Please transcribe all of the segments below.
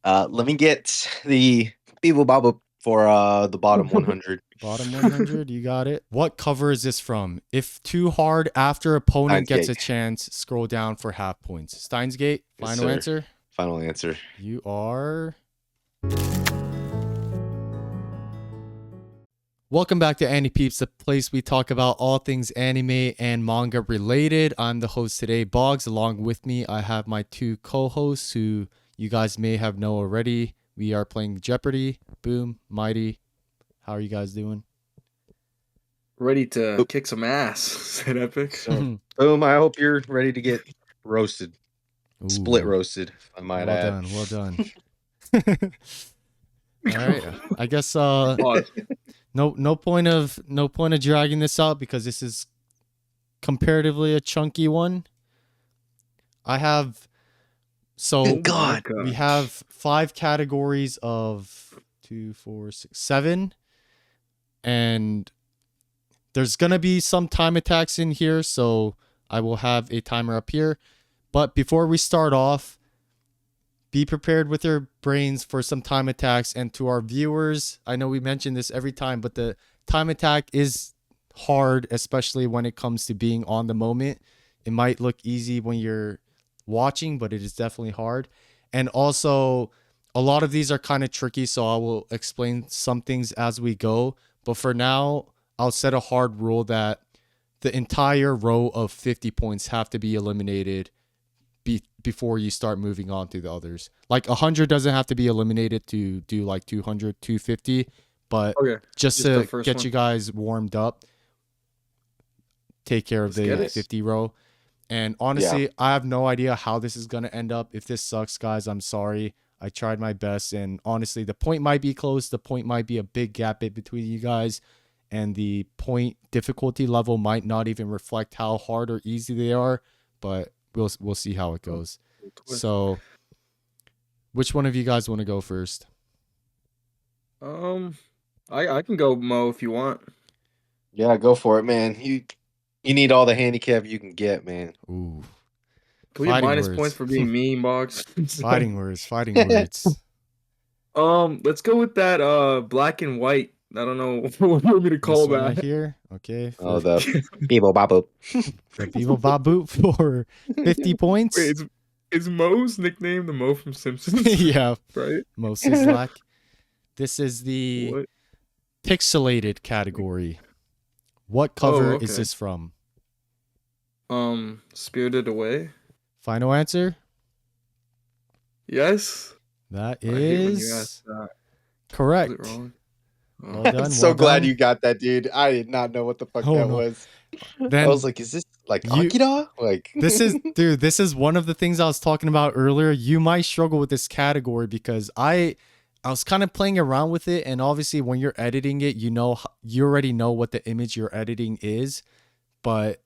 Let me get the Beeble Bobble for the bottom 100. Bottom 100, you got it. What cover is this from? If too hard after opponent Steins gets a Gate. chance, scroll down for half points. Steins Gate, Yes, final sir. answer. Final answer. You are. Welcome back to AniPeeps, the place we talk about all things anime and manga related. I'm the host today, Boggs. Along with me, I have my two co-hosts who you guys may have known already. We are playing Jeopardy. Boom, Mighty. How are you guys doing? Ready to Oop. kick some ass, said Epic. So, boom, I hope you're ready to get roasted. Split Ooh, roasted, I might well add. done, well done. All right, I guess Pause. no point of dragging this out because this is comparatively a chunky one. I have Thank God. we have 5 categories of 2, 4, 6, 7, and there's gonna be some time attacks in here, so I will have a timer up here. But before we start off, be prepared with your brains for some time attacks. And to our viewers, I know we mention this every time, but the time attack is hard, especially when it comes to being on the moment. It might look easy when you're watching, but it is definitely hard. And also, a lot of these are kind of tricky, so I will explain some things as we go. But for now, I'll set a hard rule that the entire row of 50 points have to be eliminated before you start moving on to the others. Like 100 doesn't have to be eliminated to do like 200, 250, but Okay. just the to first get one. you guys warmed up, take care of Let's get the it. 50 row. And honestly, I have no idea how this is going to end up. If this sucks, guys, I'm sorry. I tried my best, and honestly, the point might be close. The point might be a big gap between you guys, and the point difficulty level might not even reflect how hard or easy they are, but we'll see how it goes. So, which one of you guys want to go first? I can go Mo if you want. Yeah, go for it, man. You need all the handicap you can get, man. Ooh. Can we have Fighting minus words. points for being mean, Box? Fighting words. Let's go with that black and white. I don't know what you want me to call This one right that. here. Okay. Oh, the Beeble Bobble. The Beeble Baboop for 50 points. Wait, is Mo's nickname the Mo from Simpsons? Yeah. Right? Mo Sislak. This is the What? pixelated category. What cover is this from? Spirited Away. Final answer? Yes. That I hate when you is ask that. correct. Is it wrong? Well done. I'm so well glad done. you got that, dude. I did not know what the fuck Oh, that no. was. Then I was like, is this like you- Akira? Like this is one of the things I was talking about earlier. You might struggle with this category because I was kind of playing around with it, and obviously when you're editing it, you already know what the image you're editing is, but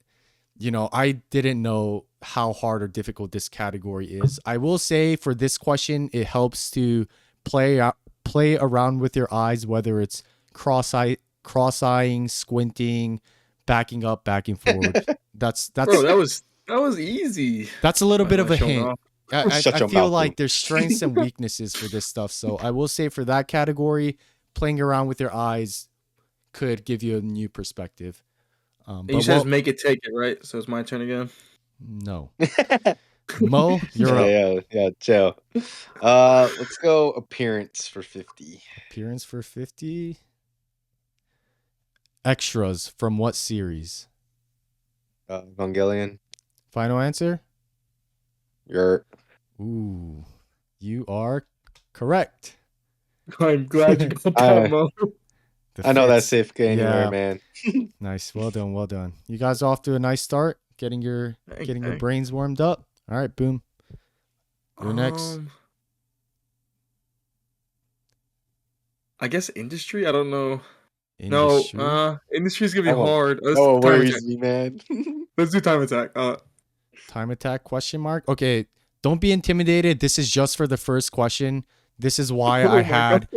I didn't know how hard or difficult this category is. I will say for this question, it helps to play around with your eyes, whether it's cross-eyeing, squinting, backing up, backing forward. That's Bro, that was easy. that's a little bit of a Showing hint. off. I Shut your feel mouth, like dude. there's strengths and weaknesses for this stuff. So I will say for that category, playing around with your eyes could give you a new perspective. And you said make it take it, right? So it's my turn again. No. Mo, you're up. Yeah, chill. Let's go appearance for 50. Appearance for 50. Extras from what series? Evangelion. Final answer? Ooh, you are correct. I'm glad you got that, Mo. I know that's safe anywhere, man. Nice. Well done. You guys off to a nice start, getting your brains warmed up. All right, boom. You're next. I guess industry. I don't know. Industry? No, industry's gonna be hard. Oh, worries me, man. Let's do time attack. Time attack question mark. Okay, don't be intimidated. This is just for the first question. This is why I had.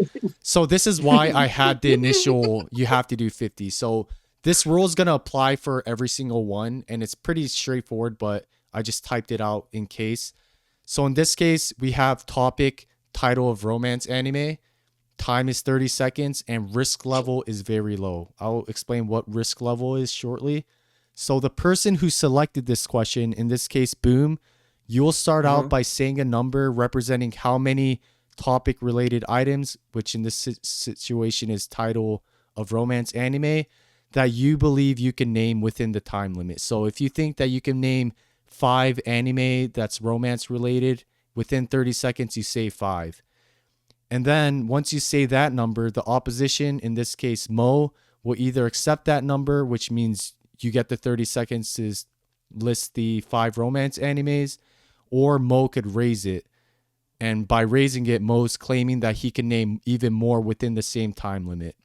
So this is why I had the initial. You have to do 50. So this rule is gonna apply for every single one, and it's pretty straightforward. But I just typed it out in case. So in this case, we have topic title of romance anime, time is 30 seconds, and risk level is very low. I'll explain what risk level is shortly. So the person who selected this question, in this case, Boom, you'll start out by saying a number representing how many topic related items, which in this situation is title of romance anime, that you believe you can name within the time limit. So if you think that you can name 5 anime that's romance related within 30 seconds, you say 5. And then once you say that number, the opposition, in this case Mo, will either accept that number, which means you get the 30 seconds to list the 5 romance animes, or Mo could raise it. And by raising it, Mo's claiming that he can name even more within the same time limit.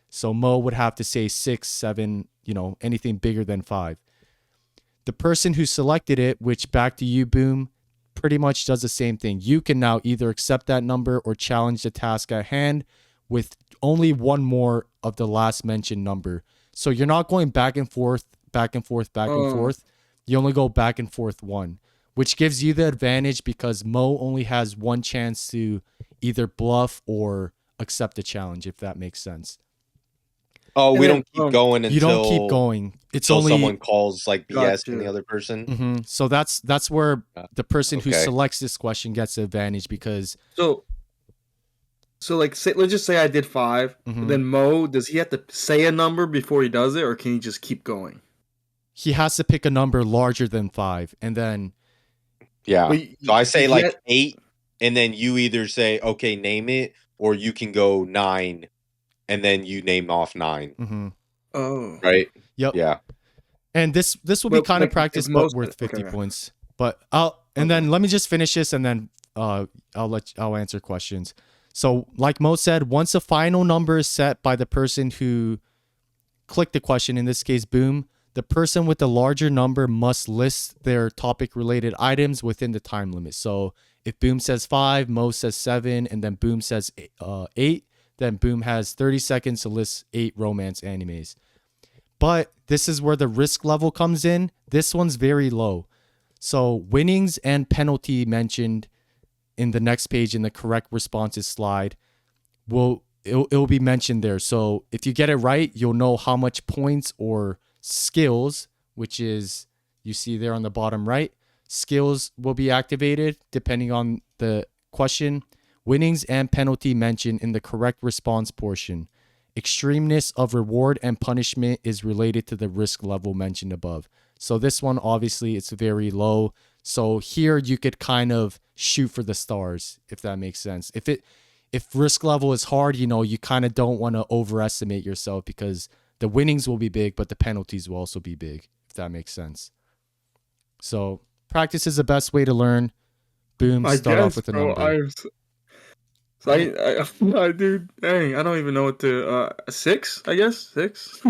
So Mo would have to say 6, 7, anything bigger than 5. The person who selected it, which back to you, Boom, pretty much does the same thing. You can now either accept that number or challenge the task at hand with only one more of the last mentioned number. So you're not going back and forth, back and forth, back and forth. You only go back and forth one, which gives you the advantage because Mo only has one chance to either bluff or accept the challenge, if that makes sense. Oh, And we then, don't keep going You don't keep until going. It's until only someone calls like BS from the Gotcha. other person. So that's where the person who Okay. selects this question gets the advantage because So like, let's just say I did 5. Then Mo, does he have to say a number before he does it, or can he just keep going? he has to pick a number larger than 5, and then Yeah. But So I say like yet- 8, and then you either say, okay, name it, or you can go 9, and then you name off 9. Oh. Right? Yep. Yeah. And this will be But, kind of like, practice, if but most- worth 50 okay. points. But then let me just finish this, and then I'll answer questions. So like Mo said, once a final number is set by the person who clicked the question, in this case Boom, the person with the larger number must list their topic related items within the time limit. So if Boom says 5, Mo says 7, and then Boom says 8, then Boom has 30 seconds to list 8 romance animes. But this is where the risk level comes in. This one's very low. So winnings and penalty mentioned in the next page in the correct responses slide it'll be mentioned there. So if you get it right, you'll know how much points or skills, which is you see there on the bottom right, skills will be activated depending on the question. Winnings and penalty mentioned in the correct response portion. Extremeness of reward and punishment is related to the risk level mentioned above. So this one, obviously, it's very low. So here you could kind of shoot for the stars, if that makes sense. If risk level is hard, you kind of don't want to overestimate yourself because the winnings will be big, but the penalties will also be big, if that makes sense. So practice is the best way to learn. Boom, start off with a number. Dude, dang, I don't even know what to. 6, I guess 6.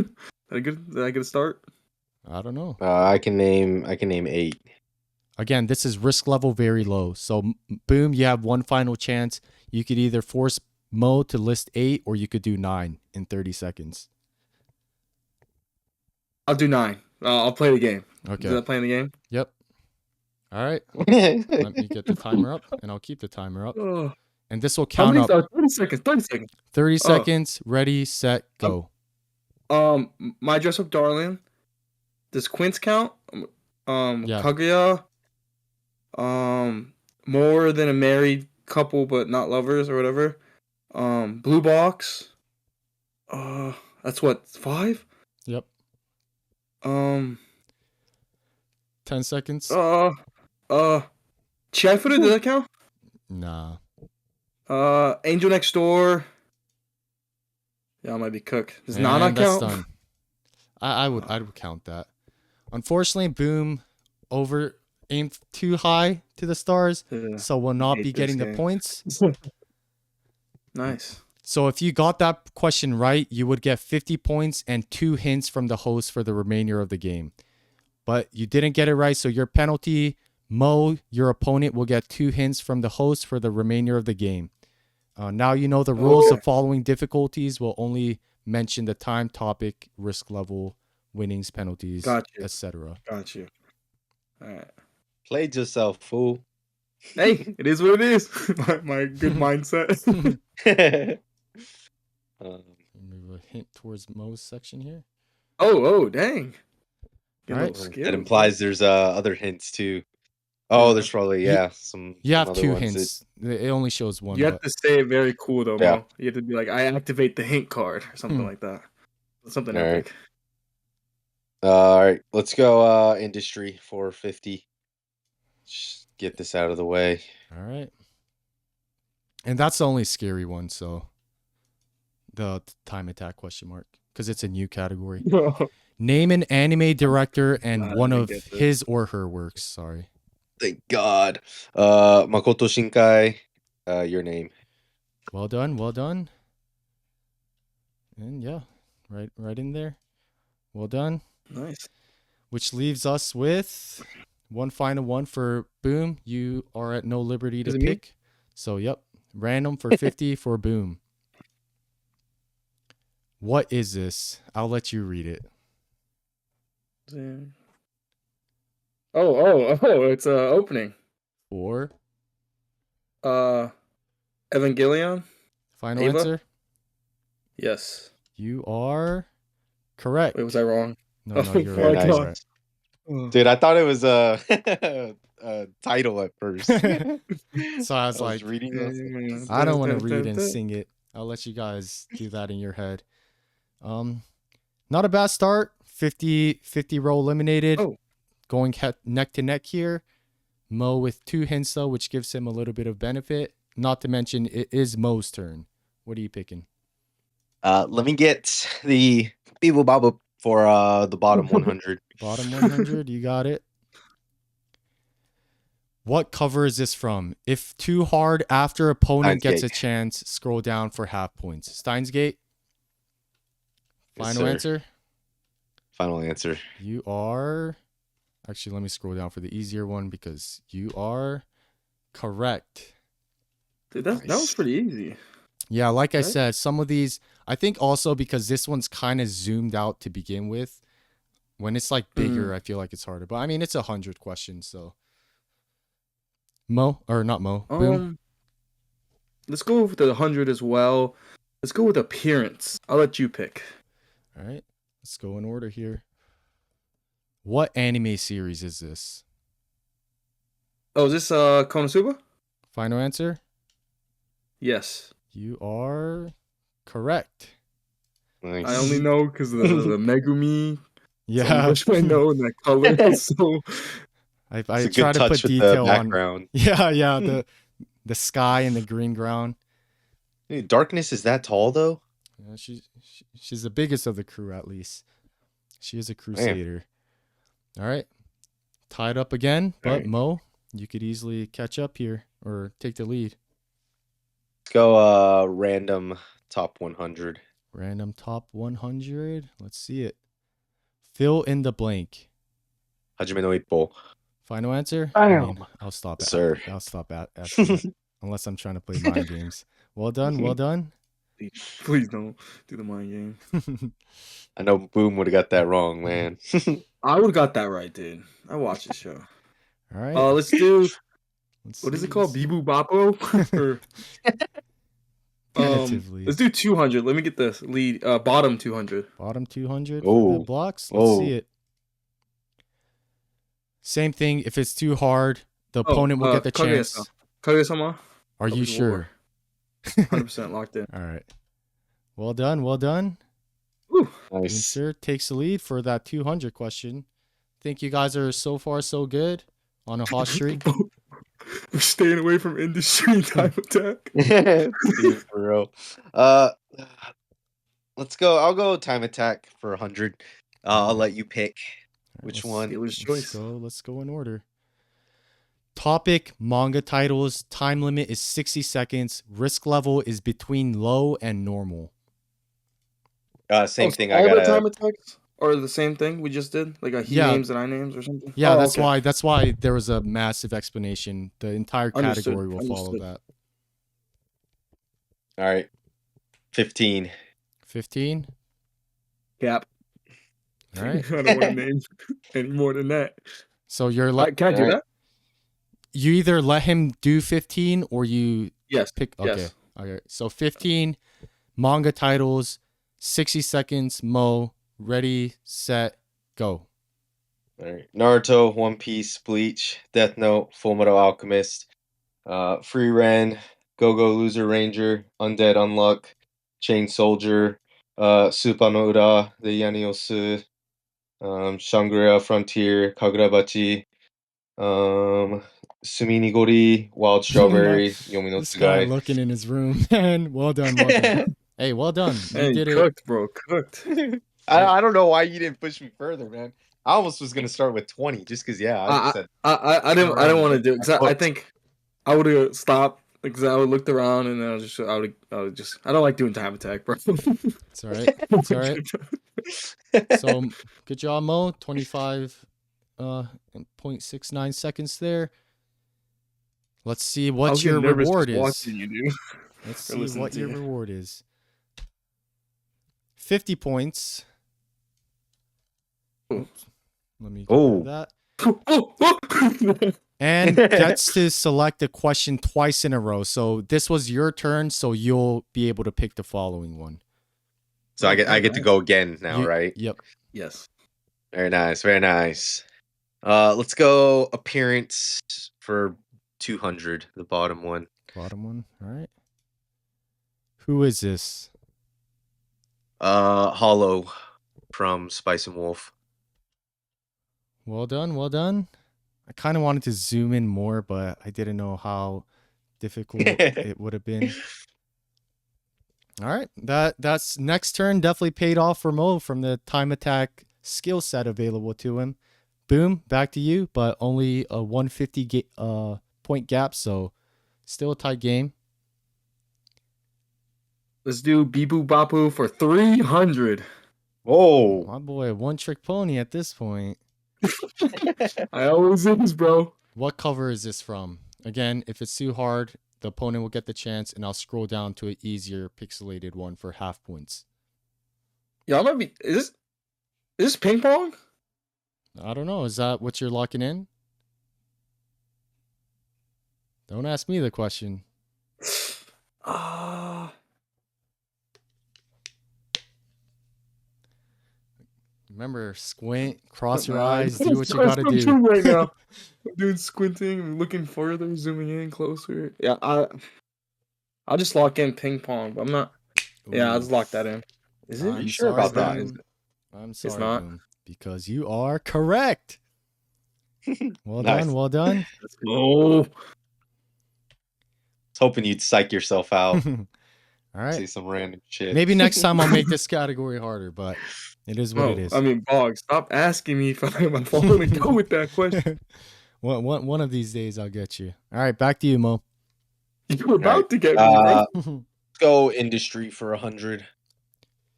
Did I get a start? I don't know. I can name 8. Again, this is risk level very low. So Boom, you have one final chance. You could either force Mo to list 8, or you could do 9 in 30 seconds. I'll do 9. I'll play the game. Okay. Is that playing the game? Yep. All right. Let me get the timer up, and I'll keep the timer up. Oh. And this will How count many? up. 30 seconds. 30 seconds. 30 seconds. Ready, set, go. My dress up darling. Does Quince count? Yeah. Kaguya. More than a married couple but not lovers or whatever. Blue Box. That's what, 5? Yep. 10 seconds. Chai Footed, does that count? Nah. Angel Next Door. Yeah, I might be cooked. Does And Nana that's count? done. I would count that. Unfortunately, Boom aimed too high to the stars, Yeah, so will not hate be this getting the game. points. Nice. So if you got that question right, you would get 50 points and 2 hints from the host for the remainder of the game. But you didn't get it right, so your penalty, Mo, your opponent, will get 2 hints from the host for the remainder of the game. Now you know the rules. Okay. The following difficulties will only mention the time, topic, risk level, winnings, penalties, Gotcha. etc. Got you. All right. Played yourself, fool. Hey, it is what it is. My good mindset. Move a hint towards Mo's section here. Oh, dang. Get All a right. little scared. That over implies there's other hints too. Oh, Yeah. there's probably You- some You have other two ones. hints. It only shows one, You have but to say it very cool though, Yeah. Mo. You have to be like, I activate the hint card or something Hmm. like that. Something All right. epic. All right, let's go industry 450. Just get this out of the way. all right. And that's the only scary one, so the time attack question mark because it's a new category. Name an anime director and glad I one didn't of get this. his or her works. Sorry. Thank God. Makoto Shinkai, your name. Well done. Well done. And yeah, right in there. Well done. Nice. Which leaves us with one final one for Boom. You are at no liberty to Is it me? pick. So, yep. Random for 50 for Boom. What is this? I'll let you read it. It's opening. For Evangelion? final Ava? answer? Yes. You are correct. Wait, was I wrong? No, Oh you're my right. Nice. You're God. right. Dude, I thought it was a title at first. So I was like, reading this. I don't want to read and sing it. I'll let you guys do that in your head. Not a bad start. 50 row eliminated. Oh. Going neck to neck here. Mo with 2 hints though, which gives him a little bit of benefit. Not to mention it is Mo's turn. What are you picking? Let me get the Beeble Bobble for the bottom 100. Bottom 100, you got it. What cover is this from? If too hard after opponent Steins gets a Gate. chance, scroll down for half points. Steins Gate. Yes, Final sir. answer. Final answer. You are. Actually, let me scroll down for the easier one because you are correct. Dude, that was pretty easy. Yeah, like I Right? said, some of these, I think also because this one's kind of zoomed out to begin with. When it's like bigger, I feel like it's harder. But I mean, it's 100 questions, so. Mo, or not Mo, Boom. Let's go with the 100 as well. Let's go with appearance. I'll let you pick. All right, let's go in order here. What anime series is this? Oh, is this Konosuba? Final answer? Yes. You are correct. Nice. I only know because of the Megumi. Yeah. Which I know in that color. So I It's a try good to touch put with the detail on. background. Yeah, the sky and the green ground. Dude, Darkness is that tall though? Yeah, she's the biggest of the crew, at least. She is a crusader. All right. Tied up again, but right. Mo, you could easily catch up here or take the lead. Let's go random top 100. Random top 100. Let's see it. Fill in the blank. Hajime no Ippo. Final answer? Bam. I'll stop it. Sir. I'll stop asking that. Unless I'm trying to play mind games. Well done. Well done. Please don't do the mind game. I know Boom would have got that wrong, man. I would have got that right, dude. I watched the show. All right. Let's do. Let's What is see, it called? let's see. Bibu Boppo? Or, Tentatively. let's do 200. Let me get the lead. Bottom 200. Bottom 200 for the Oh. blocks. Let's see Oh. it. Same thing. If it's too hard, the opponent will get the chance. Kaguya-sama. Are you sure? 100% locked in. All right. Well done. Well done. Woo. Nice. Sir takes the lead for that 200 question. Think you guys are so far so good on a hot streak. We're staying away from industry time attack. Dude, for real. Let's go. I'll go time attack for 100. I'll let you pick which one. Dealer's choice. Let's go in order. Topic, manga titles. Time limit is 60 seconds. Risk level is between low and normal. Same thing. All I the gotta. time attacks are the same thing we just did, like he Yeah. names and I names or something. Yeah, Oh, that's okay. why there was a massive explanation. The entire category will follow that. All right. 15. 15. Cap. All right. I don't want to name any more than that. So you're Can I do Alright. that? you either let him do 15 or you Yes. pick. Okay. Yes. Okay. So 15 manga titles, 60 seconds. Mo, ready, set, go. All right. Naruto, One Piece, Bleach, Death Note, Full Metal Alchemist, Free Ren, Go Go Loser Ranger, Undead Unluck, Chain Soldier, Supanora, the Yaniosu, Shangri-La Frontier, Kagurabachi, Suminigori, Wild Strawberry, Yomi no This guy Tsugai. looking in his room, man. Well done. Well done. Hey, well done. You Hey, did it. cooked, bro. Cooked. Hey, I don't know why you didn't push me further, man. I almost was gonna start with 20 just because, yeah, I I said I didn't around want to and do it got because I hooked. think I would have stopped because I would looked around and then I would just I don't like doing time attack, bro. it's all right. It's all right. So good job, Mo. 25 and 0.69 seconds there. Let's see I was what your getting nervous reward just is. watching you, dude, Let's or see listening what to your you. reward is. 50 points. Oh. Oops. Let me get rid of Oh. that. Oh. And gets to select a question twice in a row. So this was your turn, so you'll be able to pick the following one. So I get to go again now, right? Yep. Yes. Very nice, very nice. Let's go appearance for 200, the bottom one. Bottom one. All right. Who is this? Hollow from Spice and Wolf. Well done. Well done. I kind of wanted to zoom in more, but I didn't know how difficult it would have been. All right. That's next turn definitely paid off for Mo from the time attack skill set available to him. Boom, back to you, but only a 150 point gap, so still a tight game. Let's do Bibu Bapu for 300. Whoa. My boy, one trick pony at this point. I always is, bro. What cover is this from? Again, if it's too hard, the opponent will get the chance, and I'll scroll down to an easier pixelated one for half points. Y'all might be. Is this ping pong? I don't know. Is that what you're locking in? Don't ask me the question. Remember, squint, cross your eyes, do what you gotta do. Right now. I'm doing squinting, I'm looking further, zooming in closer. Yeah, I'll just lock in ping pong, but I'm not. Yeah, I'll just lock that in. Is it? Are you I'm sure sorry, about that? Boom. I'm It's sorry, not. Boom. Because you are correct. Well Nice. done, well done. Let's go. I was hoping you'd psych yourself out. All right. Say some random shit. Maybe next time I'll make this category harder, but it is what it No, is. I mean, Bog, stop asking me if I'm following to go with that question. One of these days I'll get you. All right, back to you, Mo. You were about Right. to get me, bro. Let's go industry for 100.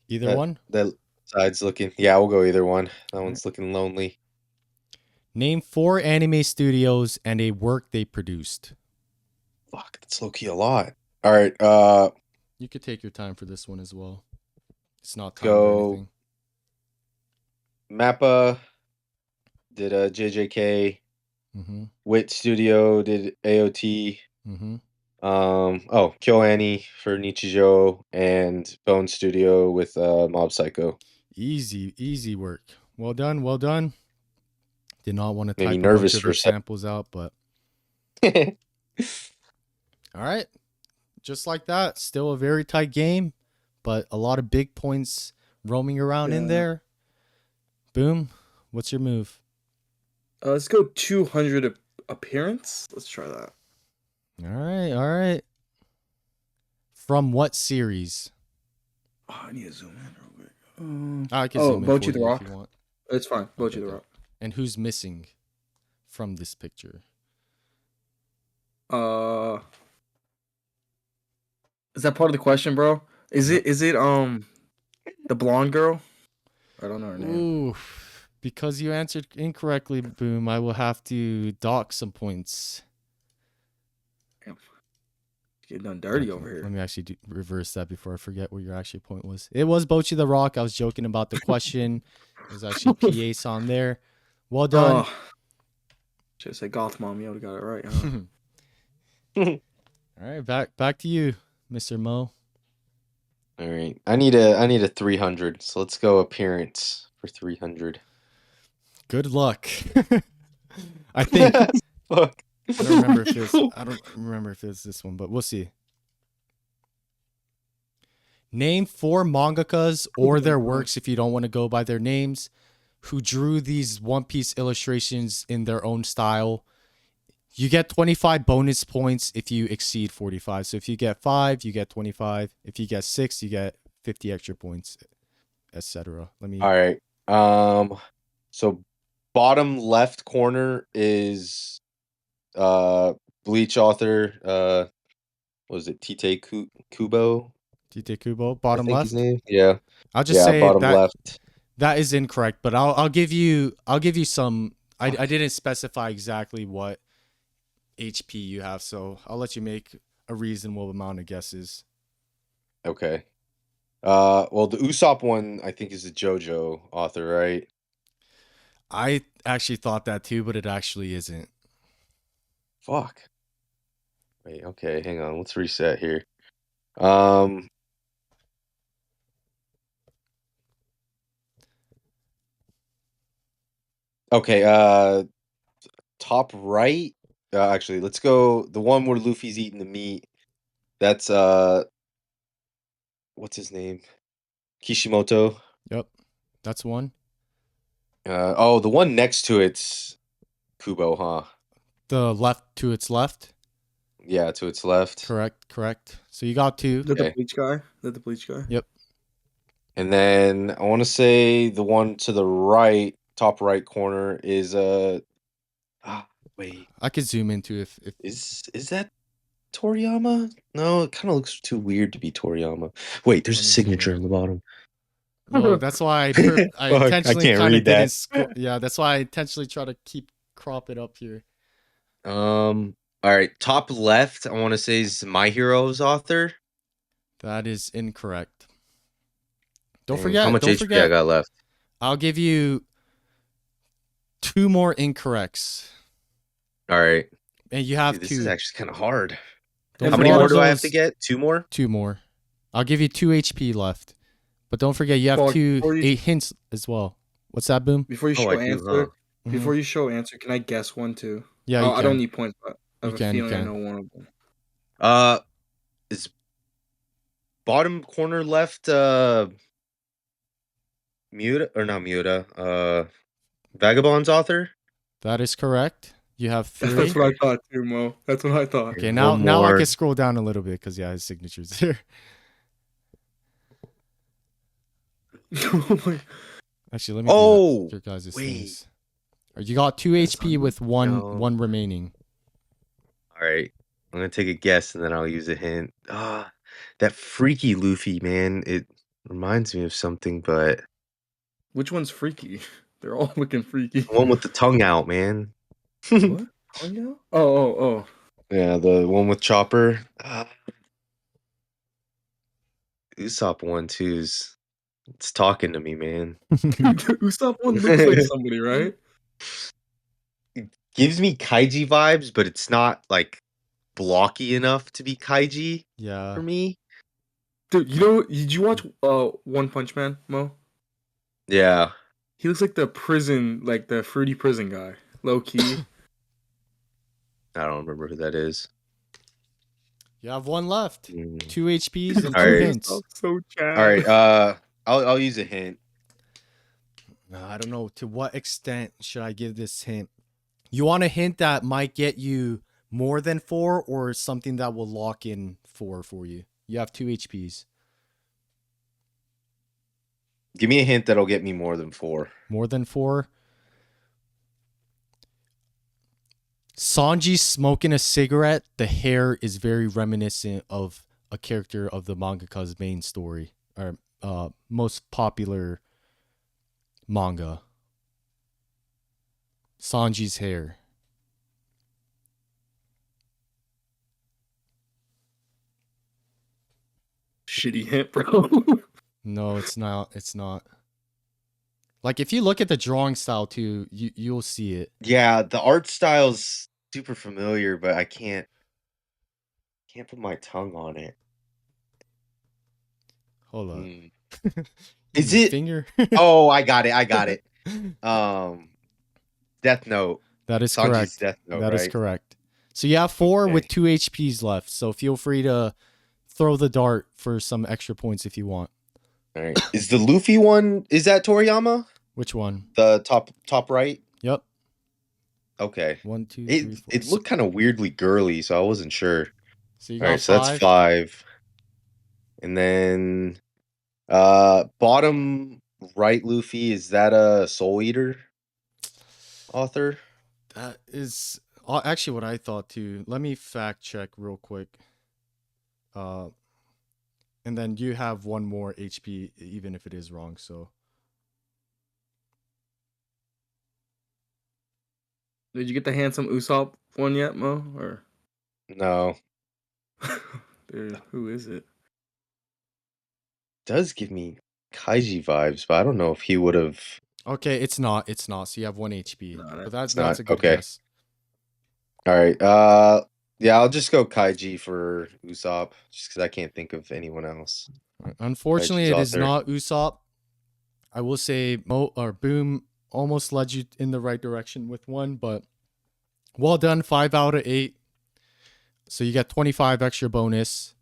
Either one? That side's looking. Yeah, we'll go either one. That one's looking lonely. Name 4 anime studios and a work they produced. Fuck, that's low key a lot. All right. You could take your time for this one as well. It's not timed or Go. anything. Mappa did JJK. Mm-hmm. Wit Studio did AOT. Mm-hmm. KyoAni for Nichijou and Bone Studio with Mob Psycho. Easy work. Well done, well done. Did not want to Made me type a bunch nervous of for a second. examples out, but all right. Just like that. Still a very tight game, but a lot of big points roaming around in there. Boom. What's your move? Let's go 200 appearance. Let's try that. All right. From what series? Oh, I need to zoom in real quick. I can zoom in Bochi for the you Rock. if you want. It's fine. Bochi the Okay. Rock. And who's missing from this picture? Is that part of the question, bro? Is it the blonde girl? I don't know her name. Ooh, because you answered incorrectly, Boom, I will have to dock some points. Damn. Getting done dirty over Let here. me actually reverse that before I forget what your actual point was. It was Bochi the Rock. I was joking about the question. There's actually PAce on there. Well done. Should have said Goth Mom. You would have got it right, huh? All right, back to you, Mr. Mo. All right. I need a 300. So let's go appearance for 300. Good luck. I think Fuck. I don't remember if it's I don't remember if it's this one, but we'll see. Name 4 mangakas or their works if you don't want to go by their names who drew these One Piece illustrations in their own style. You get 25 bonus points if you exceed 45. So if you get 5, you get 25. If you get 6, you get 50 extra points, etc. Let me All right. So bottom left corner is Bleach author was it Kubo? Tite Kubo, I bottom think his left. name. Yeah. I'll just Yeah, say bottom that left. that is incorrect, but I'll give you some I Fuck. didn't specify exactly what HP you have, so I'll let you make a reasonable amount of guesses. Okay. Well, the Usopp one I think is a JoJo author, right? I actually thought that too, but it actually isn't. Fuck. Wait, okay, hang on. Let's reset here. Um, okay, top right. Actually, let's go the one where Luffy's eating the meat. That's what's his name? Kishimoto. Yep. That's one. Oh, the one next to it's Kubo, huh? The left to its left. Yeah, to its left. Correct. So you got 2. Is that the Okay. bleach guy? Is that the bleach guy? Yep. And then I want to say the one to the right, top right corner is ah, wait. I could zoom into if Is that Toriyama? No, it kind of looks too weird to be Toriyama. Wait, there's a let me zoom signature in. on the bottom. Well, that's why I Fuck, I intentionally can't kind of read didn't that. yeah, that's why I intentionally try to crop it up here. All right, top left, I want to say is My Hero's author. That is incorrect. Dang, how much Don't HP I forget. got left? I'll give you 2 more incorrects. All right. And you have Dude, this is 2. actually kind of hard. Don't How And many forget more Paul, do I have to those get? 2 more? 2 more. I'll give you 2 HP left. But don't forget you have Paul, 2 8 hints as well. What's that, Boom? before you Oh, I show do, huh? answer, Mhm. can I guess one too? Yeah, you Oh, I don't can. need points, but I have a You feeling I can. know one of them. Is bottom corner left Muta or not Muta? Vagabond's author? That is correct. You have That's 3. what I thought too, Mo. That's what I thought. Okay, And one now I more. can scroll down a little bit because yeah, his signature's there. Oh my- Actually, let me do that. Oh, Your guys' wait. things. You got 2 That's HP on with one no. remaining. All right. I'm gonna take a guess and then I'll use a hint. That freaky Luffy, man. It reminds me of something, but Which one's freaky? They're all looking freaky. the one with the tongue out, man. What? Ponyo? Oh, Yeah, the one with Chopper. Usopp one two's it's talking to me, man. oh. Usopp one looks like somebody, right? It gives me Kaiji vibes, but it's not like blocky enough to be Kaiji Yeah. for me. Dude, did you watch One Punch Man, Mo? Yeah. He looks like the fruity prison guy. Low key. I don't remember who that is. You have 1 left. Mm. 2 HPs and All 2 right. hints. Usopp's so All Chad. right. I'll use a hint. I don't know to what extent should I give this hint. You want a hint that might get you more than 4 or something that will lock in 4 for you? You have 2 HPs. Give me a hint that'll get me more than 4. More than 4? Sanji's smoking a cigarette. The hair is very reminiscent of a character of the mangaka's main story or most popular manga. Sanji's hair. Shitty hint, bro. No, it's not. It's not. Like if you look at the drawing style too, you'll see it. Yeah, the art style's super familiar, but I can't put my tongue on it. Hold up. Mm. You Is mean it? finger? Oh, I got it. I got it. Um, Death Note. That is Sanji's correct. Death Note, That is right? correct. So you have 4 with Okay. 2 HPs left. So feel free to throw the dart for some extra points if you want. All right. Is the Luffy one? Is that Toriyama? Which one? The top right. Yep. Okay. 1, 2, 3, It 4. it So, looked kind of weirdly girly, so I wasn't sure. so you All got right, so that's 5. 5. And then bottom right Luffy, is that a Soul Eater author? That is actually what I thought too. Let me fact check real quick. Uh, and then you have 1 more HP, even if it is wrong. So Did you get the handsome Usopp one yet, Mo? Or No. dude, who is it? Does give me Kaiji vibes, but I don't know if he would have. okay, it's not. It's not. So you have 1 HP, No, but It's that's not. a good Okay. guess. All right. Yeah, I'll just go Kaiji for Usopp, just because I can't think of anyone else. Unfortunately, Kaiji's it is author. not Usopp. I will say Mo or Boom almost led you in the right direction with 1, but well done. 5 out of 8. So you get 25 extra bonus.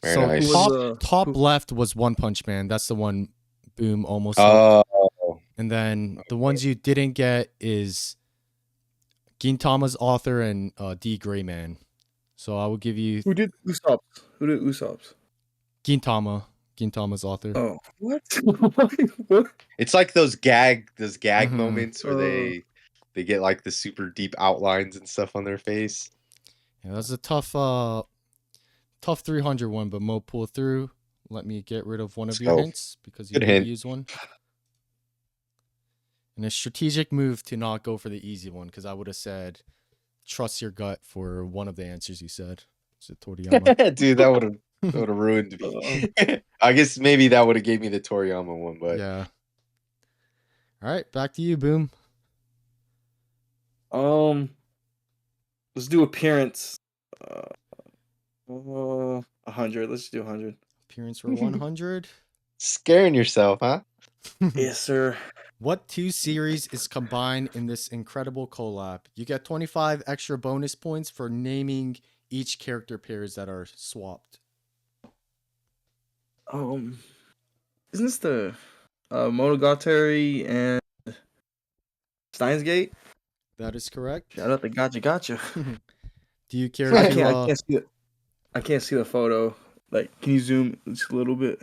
Very So Who nice. was top who, left was One Punch Man. That's the one Boom almost took. Oh, And then the ones you didn't get is Gintama's author and D Grayman. So I will give you who did Usopp's? Who did Usopp's? Gintama's author. Oh, what? What? it's like those gag Hmm. moments where they get like the super deep outlines and stuff on their face. Yeah, that's a tough 300 one, but Mo pulled through. Let me get rid of one of your So hints because you good did hint. use one. And a strategic move to not go for the easy one because I would have said trust your gut for one of the answers you said. Is it Toriyama? Dude, that would have ruined me. Um, I guess maybe that would have gave me the Toriyama one, but Yeah. All right, back to you, Boom. um, let's do appearance. Uh, 100. Let's do 100. Appearance for 100. scaring yourself, huh? Yes, sir. What 2 series is combined in this incredible collab? You get 25 extra bonus points for naming each character pairs that are swapped. Isn't this the Monogatari and Steins Gate? That is correct. Shout out to Gotcha. Do you care I to can't. I can't see it. I can't see the photo. Like, can you zoom just a little bit?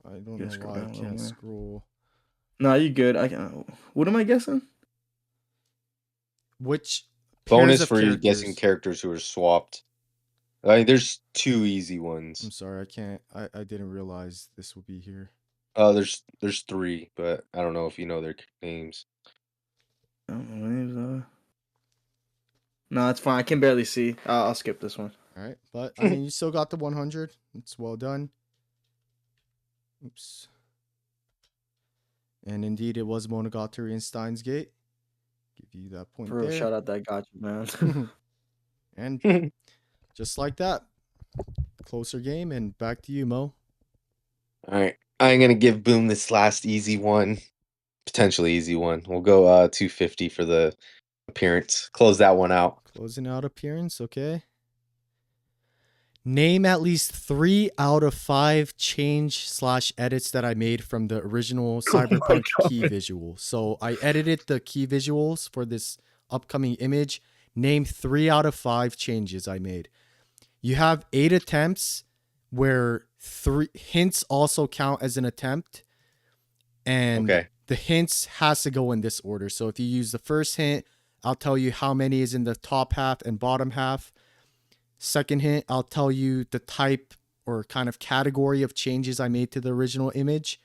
I don't Yeah, know scroll why I down a little can't more. scroll. Nah, you good. I can. What am I guessing? Which pairs Bonus of for you guessing characters? characters who are swapped. I mean, there's 2 easy I'm ones. sorry, I can't. I didn't realize this would be here. There's 3, but I don't know if you know their names. I don't know names. No, it's fine. I can barely see. I'll skip this one. All right, but I mean, you still got the 100. It's well done. Oops. And indeed, it was Monogatari and Steins Gate. Give you that point For real, there. shout out that Gotcha, man. And just like that, closer game, and back to you, Mo. All right. I'm going to give Boom this last easy one, potentially easy one. We'll go 250 for the appearance. Close that one out. Closing out appearance, okay. Name at least 3 out of 5 change/edits that I made from the original Oh my Cyberpunk key god. visual. So I edited the key visuals for this upcoming image. Name 3 out of 5 changes I made. You have 8 attempts where 3 hints also count as an attempt, and Okay. the hints has to go in this order. So if you use the first hint, I'll tell you how many is in the top half and bottom half. Second hint, I'll tell you the type or kind of category of changes I made to the original image.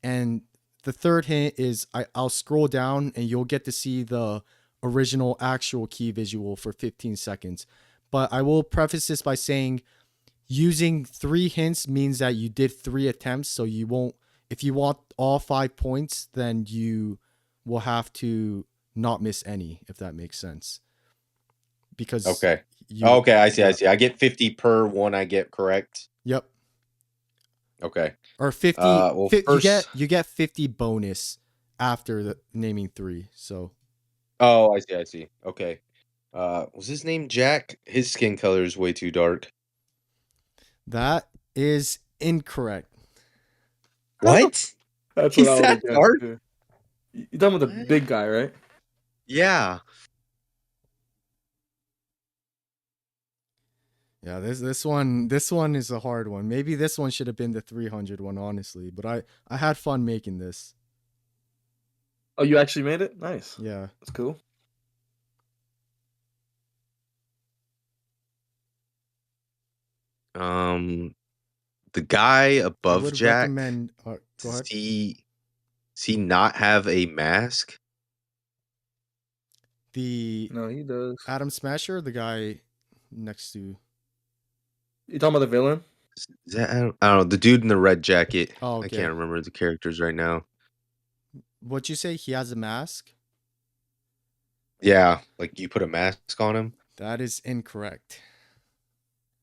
And the third hint is I'll scroll down and you'll get to see the original actual key visual for 15 seconds. But I will preface this by saying using 3 hints means that you did 3 attempts, so you won't. If you want all 5 points, then you will have to not miss any, if that makes sense. Because Okay. you, Okay, I see. I yeah, see. I get 50 per one I get correct. yep, Okay. or 50. Well, You first. get 50 bonus after the naming 3. So Oh, I see. I see. Okay. Was his name Jack? His skin color is way too dark. that is incorrect. What? That's what I He's would that have guessed dark? too. You're talking about the What? big guy, right? Yeah. Yeah, this one is a hard one. Maybe this one should have been the 300 one, honestly. But I had fun making this. Oh, you actually made it? Nice. Yeah, That's cool. Um, the guy I above would Jack, recommend. Go does ahead. he not have a mask? The No, he does. Adam Smasher, the guy next to. You talking about the villain? Is that I don't know, the dude in the red jacket. Oh, I can't okay. remember the characters right now. What'd you say? He has a mask. Yeah, like you put a mask on him. That is incorrect.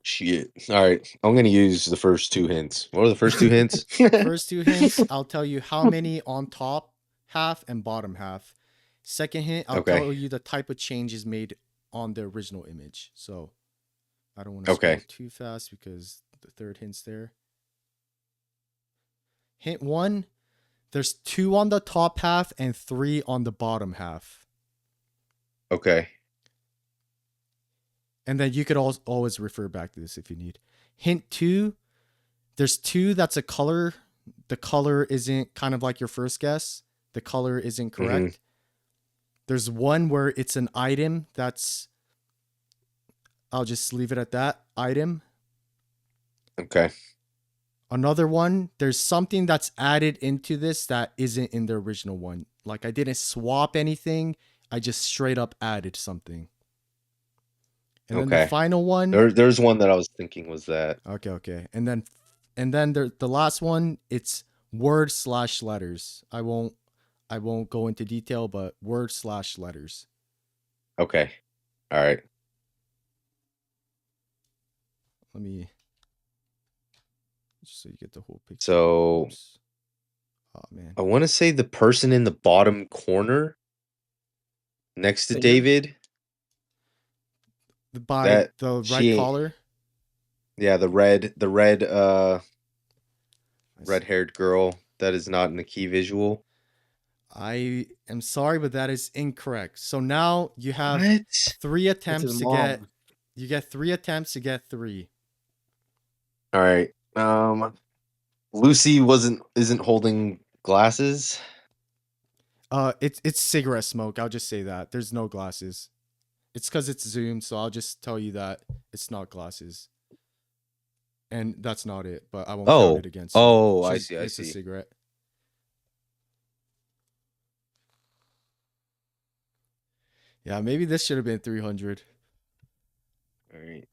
Shit. All right, I'm gonna use the first 2 hints. What are the first 2 hints? First 2 hints, I'll tell you how many on top half and bottom half. Second hint, I'll Okay. tell you the type of changes made on the original image. So I don't want to Okay. scroll too fast because the third hint's there. Hint 1, there's 2 on the top half and 3 on the bottom half. Okay. And then you could always refer back to this if you need. Hint 2, there's 2 that's a color. The color isn't kind of like your first guess. The color isn't correct. There's 1 where it's an item that's, I'll just leave it at that, item. Okay. Another one, there's something that's added into this that isn't in the original one. Like I didn't swap anything, I just straight up added something. And then the Okay. final one, There's one that I was thinking was that. okay. And then the last one, it's word/letters. I won't go into detail, but word/letters. Okay. All right. Let me just so you get the whole picture. So Oops. Oh man. I want to say the person in the bottom corner next to Singer? David. By That the red she ain't. collar. Yeah, the red-haired girl. That is not in the key visual. I am sorry, but that is incorrect. So now you have What? 3 That's his attempts to get. mom. You get 3 attempts to get 3. All right. Lucy isn't holding glasses. It's cigarette smoke. I'll just say that. There's no glasses. It's because it's zoomed, so I'll just tell you that it's not glasses. And that's not it, but I won't count Oh. it against you. Oh, I see. I It's a see. cigarette. Yeah, maybe this should have been 300. All right.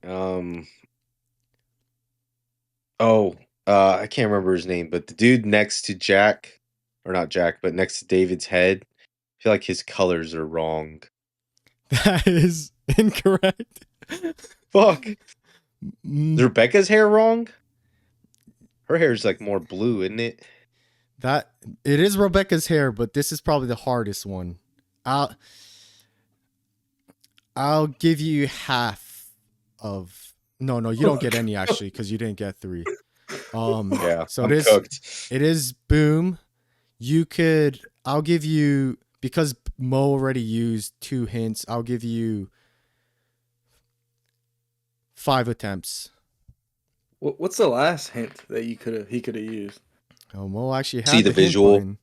Oh, I can't remember his name, but the dude next to Jack, or not Jack, but next to David's head, I feel like his colors are wrong. That is incorrect. Fuck. Is Mm, Rebecca's hair wrong? Her hair's like more blue, isn't it? That it is Rebecca's hair, but this is probably the hardest one. I'll I'll give you half of. No, you don't get any actually because you didn't get 3. Yeah, So I'm cooked. it is boom. I'll give you, because Mo already used 2 hints. I'll give you 5 attempts. What's the last hint that he could have used? Oh, Mo actually See had the the hint visual. button.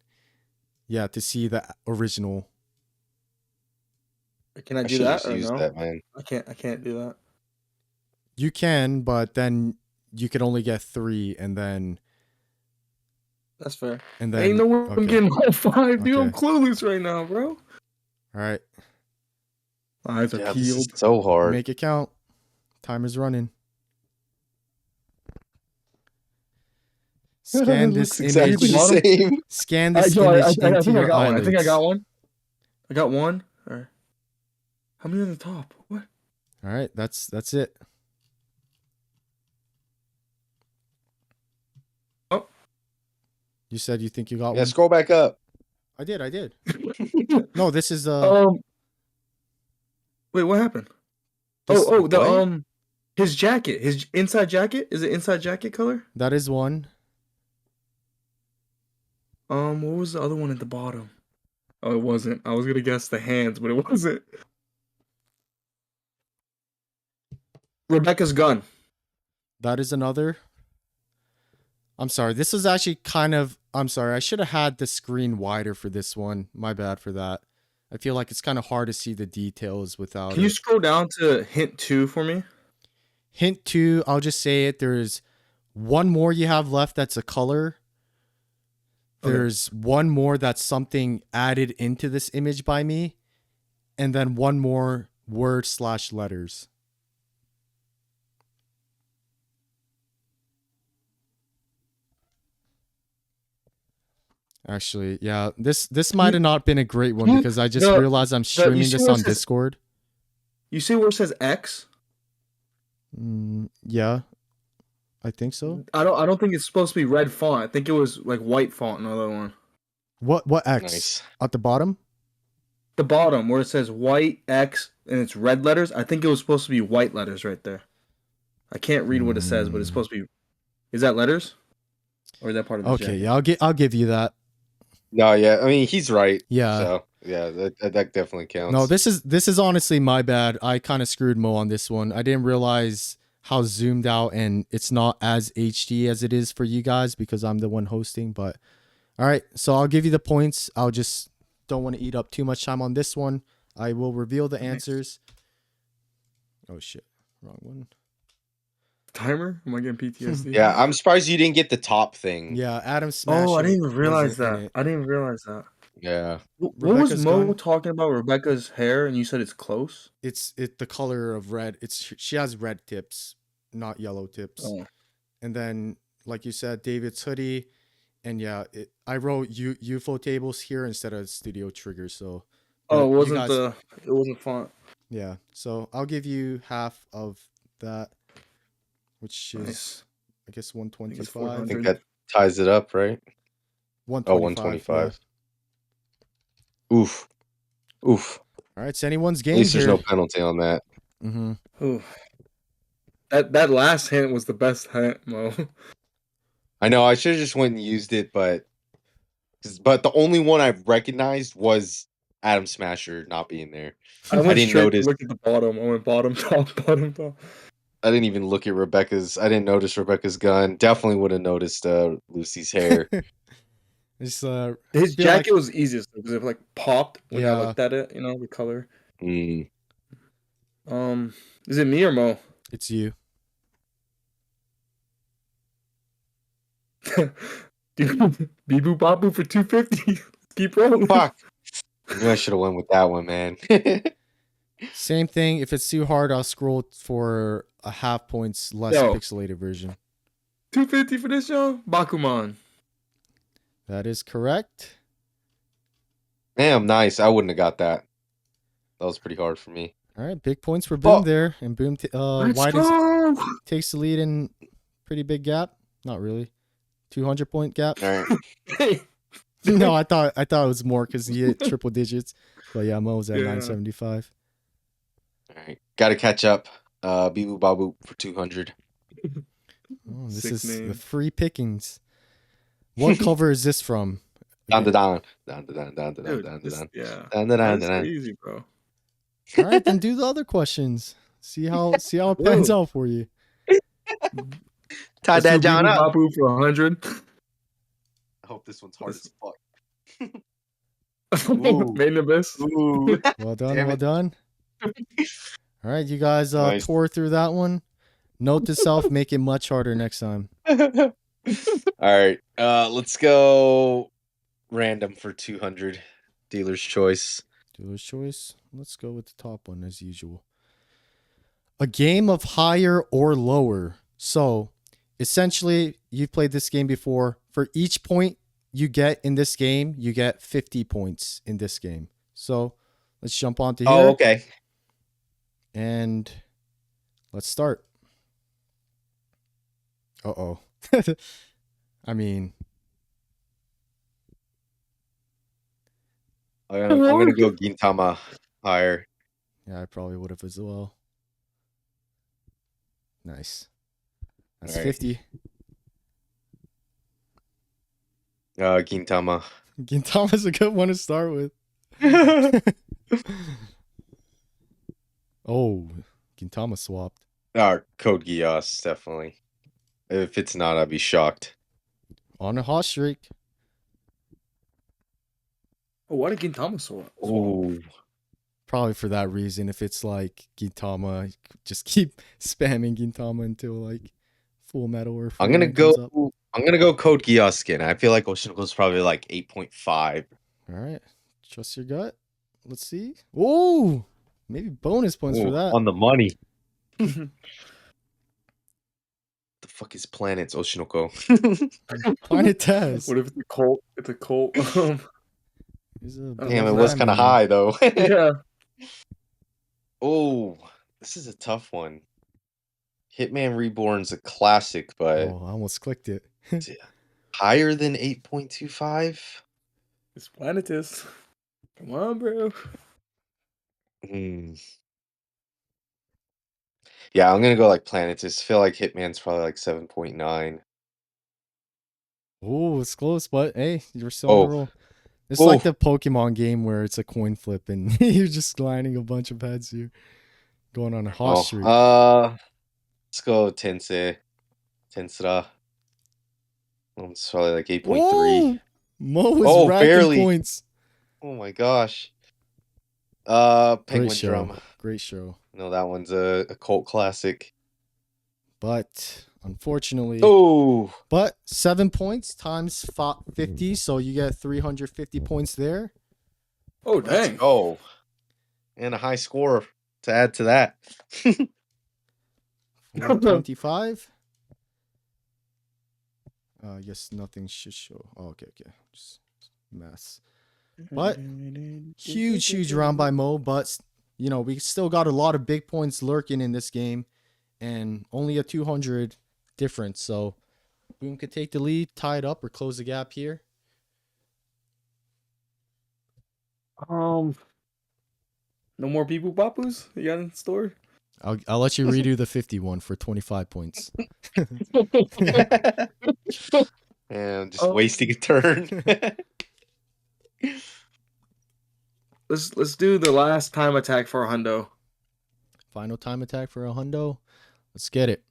Yeah, to see the original. Can I I do should that just or use no? that, man. I can't do that. You can, but then you can only get 3, and then That's fair. and Ain't then no way I'm okay. getting all 5, dude. I'm Okay. clueless right now, bro. All right, My eyes are Yeah, this is peeled. so hard. make it count. Time is running. Scan It this looks exactly image. the Bottom? same. Scan I, this yo, I image think into I your got one. I think I eyelids. got one. I got one. Or how many on the top? What? All right, that's it. Oh. You said you think you got Yeah, one. scroll back up. I did. I did. No, this is Wait, what happened? this. The What? his jacket, his inside jacket. Is it inside jacket color? That is one. What was the other one at the bottom? Oh, it wasn't. I was gonna guess the hands, but it wasn't. Rebecca's gun. That is another. I'm sorry. This is actually kind of. I'm sorry. I should have had the screen wider for this one. My bad for that. I feel like it's kind of hard to see the details without Can you it. scroll down to hint 2 for me? Hint two. I'll just say it. There's one more you have left that's a color. Okay. There's one more that's something added into this image by me. And then one more word/letters. Actually, yeah, this might have not been a great one because I just realized I'm you streaming see this where it on says Discord. you see where it says X? Yeah, I think so. I don't think it's supposed to be red font. I think it was like white font. Another one. What X Nice. at the bottom? The bottom where it says white X and it's red letters. I think it was supposed to be white letters right there. I can't read what it says, but it's supposed to be. Is that letters? Or is that part of the Okay, jacket? yeah, I'll give you that. No, yeah. I mean, he's right. Yeah. So yeah, that definitely counts. No, this is honestly my bad. I kind of screwed Mo on this one. I didn't realize how zoomed out and it's not as HD as it is for you guys because I'm the one hosting. But all right, so I'll give you the points. I'll just don't want to eat up too much time on this one. I will reveal the answers. Oh shit, wrong one. Timer? Am I getting PTSD? Yeah, I'm surprised you didn't get the top thing. Yeah, Adam Smasher. Oh, I didn't even realize wasn't in that. it. I didn't even realize that. Yeah. What was Rebecca's Mo gun. talking about Rebecca's hair and you said it's close? It's the color of red. She has red tips, not yellow tips. Oh. And then, like you said, David's hoodie, and yeah, I wrote UFO tables here instead of studio triggers. So, Oh, but it you wasn't guys, it wasn't font. yeah. So I'll give you half of that, which is Nice. I guess I think it's 125. I 400. think that ties it up, right? Oh, 125. 125. Oof. Oof. All right, it's anyone's At game least there's here. no penalty on that. Mm-hmm. Ooh. That last hint was the best hint, Mo. I know I should have just went and used it, but the only one I recognized was Adam Smasher not being there. I I went didn't straight to notice. look at the bottom. I went bottom, top, bottom, top. I didn't even look at Rebecca's. I didn't notice Rebecca's gun. Definitely would have noticed Lucy's hair. Just His feel like jacket was easiest because it like popped when I Yeah. looked at it, the color. Mm. Is it me or Mo? it's you. Dude, Bibu Babu for 250. Keep rolling. Fuck. I knew I should have went with that one, man. Same thing. If it's too hard, I'll scroll for a half points less Yo. pixelated version. 250 for this show? Bakuman. That is correct. Damn, nice. I wouldn't have got that. That was pretty hard for me. All right, big points for Boom Oh. there, and Boom Let's widens go. takes the lead in pretty big gap. Not really, 200-point gap. All right. Hey. No, I thought it was more because he hit triple digits. But yeah, Mo was at Yeah. 975. All right. Got to catch up. Bibu Babu for 200. Oh, this Sick is name. the free pickings. What cover is this from? Down to down. Down to down. Down to down. Dude, Down to down. yeah. Down to down. That's Down. easy, bro. All right, then do the other questions. See how it pans out for you. Tie Let's that do John Bibu up. Babu for 100. I hope this one's hard as fuck. Main abyss. Ooh. Well done, Damn well it. done. All right, you guys Nice. tore through that one. Note to self, make it much harder next time. All right. Let's go random for 200. Dealer's choice. Dealer's choice. Let's go with the top one as usual. A game of higher or lower. So essentially, you've played this game before. For each point you get in this game, you get 50 points in this game. So let's jump onto Oh, here okay. and let's start. Uh-oh. I mean, I'm gonna go Gintama higher. yeah, I probably would have as well. Nice. That's All right. 50. Gintama. Gintama's a good one to start with. Oh, Gintama swapped. Code Geass, definitely. If it's not, I'd be shocked. On a hot streak. Oh, why did Gintama swap? Oh, Probably for that reason. If it's like Gintama, you could just keep spamming Gintama until like Full Metal or Free I'm gonna Run comes go. up. I'm gonna go Code Geass skin. I feel like Oshinoko's probably like 8.5. All right. Trust your gut. Let's see. Oh, maybe bonus points for Ooh, that. on the money. The fuck is planets, Oshinoko? Planet Test. What if it's a cult? It's a cult. He's a Damn, what's it big was that kind of man. high though. yeah. Oh, this is a tough one. Hitman Reborn's a classic, but Oh, I almost clicked it. higher than 8.25? It's Planetus. Come on, bro. Hmm. Yeah, I'm gonna go like Planetus. Feel like Hitman's probably like 7.9. Oh, it's close, but hey, you're still on the Oh, roll. It's like oh, the Pokemon game where it's a coin flip and you're just lining a bunch of heads here, going on a hot oh. streak. Let's go Tensei. Tensura. It's probably like 8.3. Oh, Mo is Oh, racking barely. points. Oh my gosh. Great Penguin show. Drum. Great show. No, that one's a cult classic. But unfortunately, Oh, but 7 points times 50, so you get 350 points there. Oh, let's dang. go. And a high score to add to that. 425. Yes, nothing should show. Oh, okay. Just mess. But huge round by Mo, but we still got a lot of big points lurking in this game and only a 200 difference. So Boom could take the lead, tie it up, or close the gap here. No more Beep Boop Boppoos you got in store? I'll let you redo the 51 for 25 points. And I'm just wasting a turn. Let's do the last time attack for a hundo. Final time attack for a hundo. Let's get it.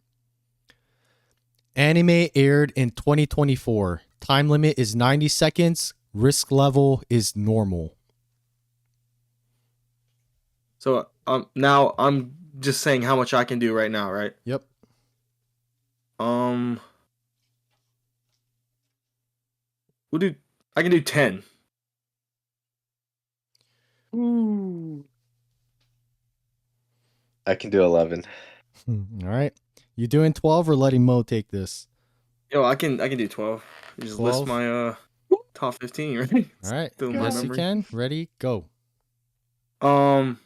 Anime aired in 2024. Time limit is 90 seconds. Risk level is normal. So now I'm just saying how much I can do right now, right? Yep. I can do 10. Ooh. I can do 11. All right. You doing 12 or letting Mo take this? Yo, I can do 12. You just 12? list my top 15, right? All right. Still in my Yes, you memory. can. Ready? Go. Oh,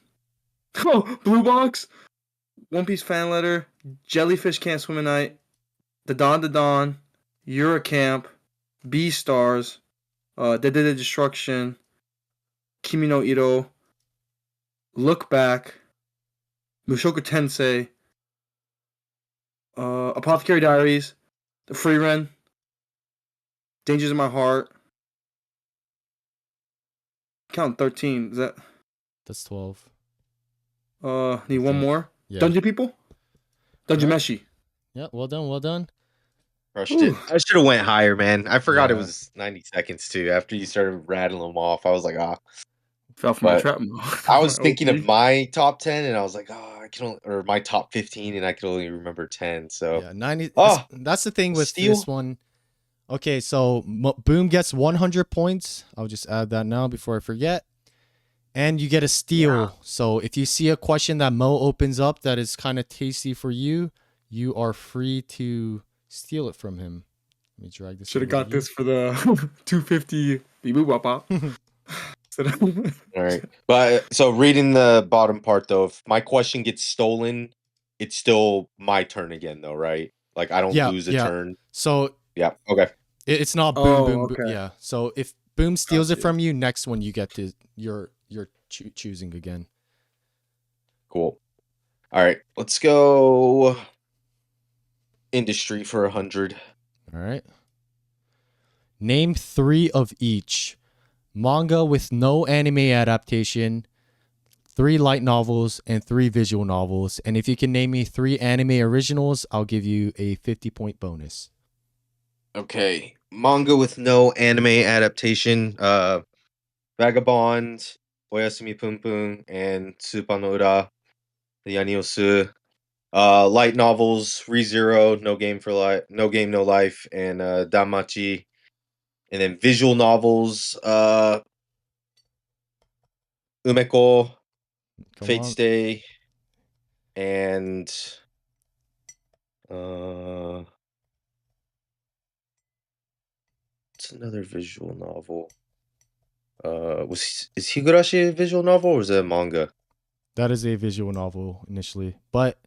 Blue Box, One Piece fan letter, Jellyfish Can't Swim at Night, The Dawn, Eurocamp, B Stars, Dead Destruction, Kimi no Ito, Look Back, Mushoku Tensei, Apothecary Diaries, The Free Run, Dangers in My Heart. Count 13. Is that That's 12. need one more? Yeah. Dungeon People? Dungeon Yeah. Meshi. Yeah, well done, well done. Crushed it. I should have went higher, man. I forgot it Yeah. was 90 seconds too. After you started rattling them off, I was like, Fell for my But trap. I was thinking of OP. my top 10 and I was like, I can only, or my top 15 and I could only remember 10. So, Yeah, 90. oh, That's the thing with steal. this one. Okay, so Boom gets 100 points. I'll just add that now before I forget. And you get a steal. Yeah. So if you see a question that Mo opens up that is kind of tasty for you, you are free to steal it from him. Let me drag this. Should have over got to you. this for the 250 Bibu Wapa. All right. But so reading the bottom part though, if my question gets stolen, it's still my turn again though, right? Like I don't Yeah, lose a yeah. turn. So Yeah. Okay. it's not boom, Oh, boom, boom. okay. Yeah. So if boom steals Got it you. from you, next one you get to you're choosing again. Cool. All right. Let's go industry for 100. All right. Name 3 of each. Manga with no anime adaptation, 3 light novels, and 3 visual novels. And if you can name me 3 anime originals, I'll give you a 50-point bonus. Okay. Manga with no anime adaptation. Vagabond, Oyasumi Pum Pum, and Tsupa no Ura, the Yaniosu. Light novels, ReZero, No Game for Life, No Game No Life, and Danmachi. And then visual novels, Umeko, Come Fate on. Stay, and uh, what's another visual novel? Is Higurashi a visual novel or is it a manga? That is a visual novel initially. But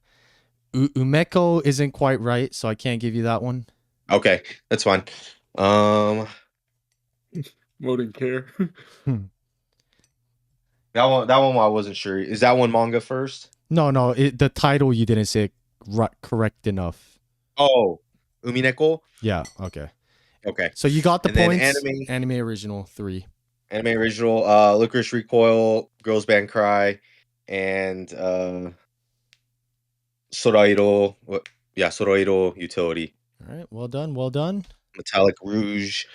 Umeko isn't quite right, so I can't give you that one. Okay, that's fine. Um, Wouldn't care. Hmm. that one I wasn't sure. Is that one manga first? No, the title you didn't say correct enough. Oh, Umineko. Yeah, okay. Okay, So you got the and then points. Anime original 3. anime original, Licorice Recoil, Girls Band Cry, and Sorairo. Yeah, Sorairo Utility, All right, well done, well done. Metallic Rouge.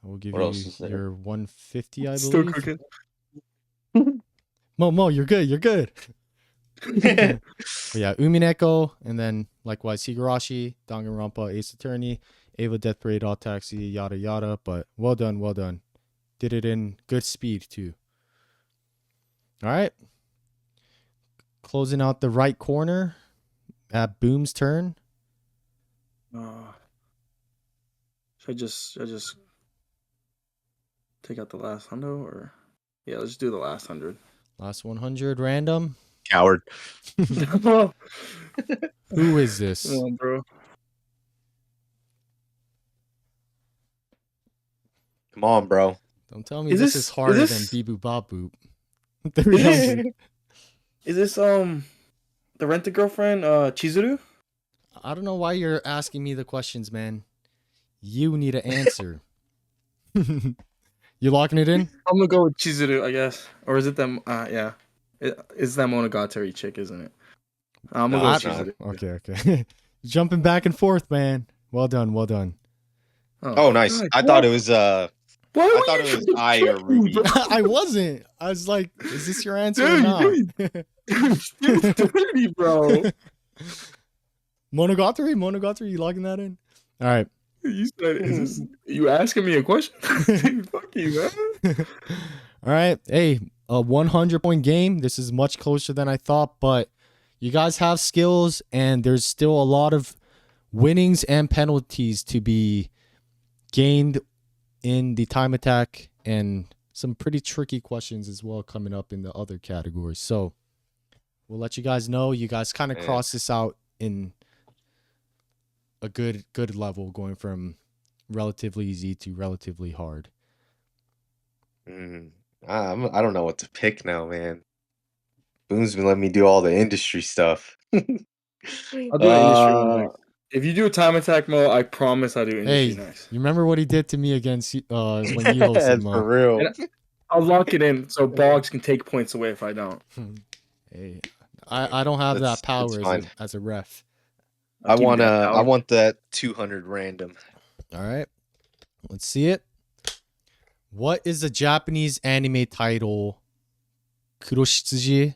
I will give What else you is there? your 150, I Still believe. cooking. Mo, you're good, you're good. But yeah, Umineko, and then likewise Higurashi, Danganronpa, Ace Attorney, Ava Death Parade, All Taxi, yada yada. But well done, well done. Did it in good speed too. All right. Closing out the right corner at Boom's turn. Should I just take out the last hundo or yeah, let's do the last 100. Last 100 random. Coward. Come Who is this? on, bro. Come on, bro. Don't tell me Is this this- is harder is than this- Beep Boop Bop Boop. 300. Is this the Rent a Girlfriend Chizuru? I don't know why you're asking me the questions, man. You need an answer. You locking it in? I'm gonna go with Chizuru, I guess. Or is it them? Yeah, it's that Monogatari chick, isn't it? I'm gonna No, go it's with not. Chizuru. Okay. Jumping back and forth, man. Well done, well done. Oh, nice. God, I thought it was Why I were thought you it was trying to I or trick me, Ruby. bro? I wasn't. I was like, is this your answer or Dude, not? You're dirty, bro. Monogatari, you logging that in? All right. You said, "Is this you asking me a question?" Dude, fuck you, man. All right. Hey, a 100-point game. This is much closer than I thought, but you guys have skills, and there's still a lot of winnings and penalties to be gained in the time attack, and some pretty tricky questions as well coming up in the other categories. So we'll let you guys know. You guys kind of Yeah. cross this out in a good level, going from relatively easy to relatively hard. I don't know what to pick now, man. Boom's been letting me do all the industry stuff. I'll do an industry one next. If you do a time attack mode, I promise I'll do industry Hey, next. you remember what he did to me against when you hosted That's Mo? for real. And I'll lock it in so Boggs can take points away if I don't. Hey, I don't have That's that power fine. as a ref. I'll give you that I power. want that 200 random. All right, let's see it. What is the Japanese anime title? Kuroshitsuji.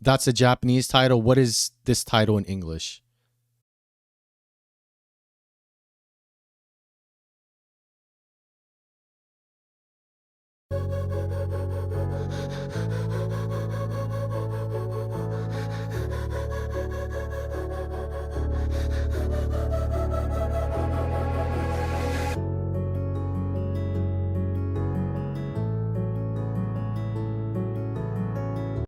That's a Japanese title. What is this title in English?